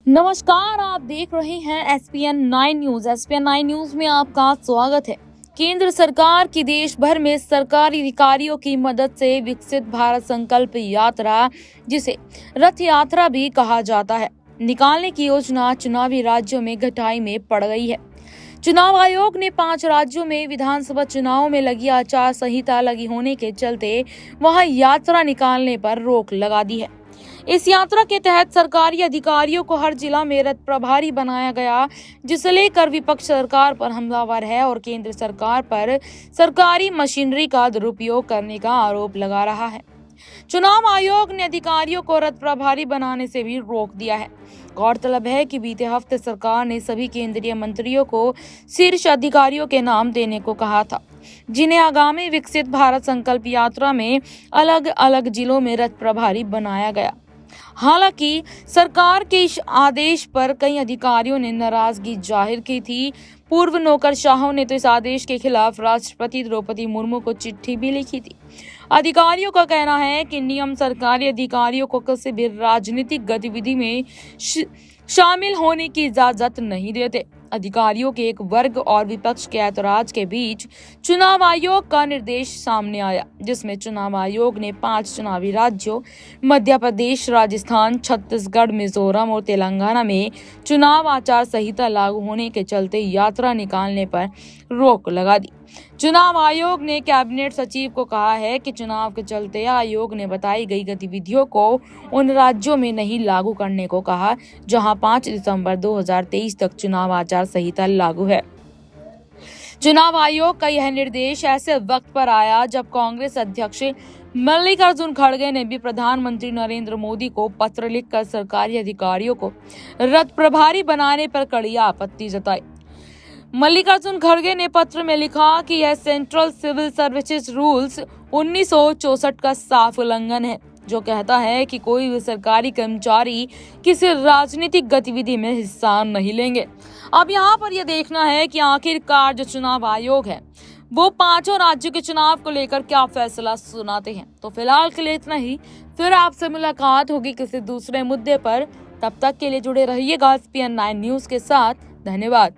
नमस्कार, आप देख रहे हैं SPN9 न्यूज। SPN9 न्यूज में आपका स्वागत है। केंद्र सरकार की देश भर में सरकारी अधिकारियों की मदद से विकसित भारत संकल्प यात्रा, जिसे रथ यात्रा भी कहा जाता है, निकालने की योजना चुनावी राज्यों में घटाई में पड़ गई है। चुनाव आयोग ने 5 राज्यों में विधानसभा चुनाव में लगी आचार संहिता लगी होने के चलते वहां यात्रा निकालने पर रोक लगा दी है। इस यात्रा के तहत सरकारी अधिकारियों को हर जिला में रथ प्रभारी बनाया गया, जिसे लेकर विपक्ष सरकार पर हमलावर है और केंद्र सरकार पर सरकारी मशीनरी का दुरुपयोग करने का आरोप लगा रहा है। चुनाव आयोग ने अधिकारियों को रथ प्रभारी बनाने से भी रोक दिया है। गौरतलब है कि बीते हफ्ते सरकार ने सभी केंद्रीय मंत्रियों को शीर्ष अधिकारियों के नाम देने को कहा था, जिन्हें आगामी विकसित भारत संकल्प यात्रा में अलग अलग जिलों में रथ प्रभारी बनाया गया। हालांकि सरकार के इस आदेश पर कई अधिकारियों ने नाराजगी जाहिर की थी। पूर्व नौकरशाहों ने तो इस आदेश के खिलाफ राष्ट्रपति द्रौपदी मुर्मू को चिट्ठी भी लिखी थी। अधिकारियों का कहना है कि नियम सरकारी अधिकारियों को किसी भी राजनीतिक गतिविधि में शामिल होने की इजाजत नहीं देते। अधिकारियों के एक वर्ग और विपक्ष के ऐतराज के बीच चुनाव आयोग का निर्देश सामने आया, जिसमें चुनाव आयोग ने 5 चुनावी राज्यों मध्य प्रदेश, राजस्थान, छत्तीसगढ़, मिजोरम और तेलंगाना में चुनाव आचार संहिता लागू होने के चलते यात्रा निकालने पर रोक लगा दी। चुनाव आयोग ने कैबिनेट सचिव को कहा है कि चुनाव के चलते आयोग ने बताई गई गतिविधियों को उन राज्यों में नहीं लागू करने को कहा जहां 5 दिसंबर 2023 तक चुनाव आचार संहिता लागू है। चुनाव आयोग का यह निर्देश ऐसे वक्त पर आया जब कांग्रेस अध्यक्ष मल्लिकार्जुन खड़गे ने भी प्रधानमंत्री नरेंद्र मोदी को पत्र लिखकर सरकारी अधिकारियों को रथ प्रभारी बनाने पर कड़ी आपत्ति जताई। मल्लिकार्जुन खड़गे ने पत्र में लिखा कि यह सेंट्रल सिविल सर्विसेज रूल्स 1964 का साफ उल्लंघन है, जो कहता है कि कोई भी सरकारी कर्मचारी किसी राजनीतिक गतिविधि में हिस्सा नहीं लेंगे। अब यहाँ पर यह देखना है कि आखिरकार जो चुनाव आयोग है वो 5 राज्यों के चुनाव को लेकर क्या फैसला सुनाते हैं। तो फिलहाल के लिए इतना ही, फिर आपसे मुलाकात होगी किसी दूसरे मुद्दे पर। तब तक के लिए जुड़े रहिएगा SPN9 न्यूज के साथ। धन्यवाद।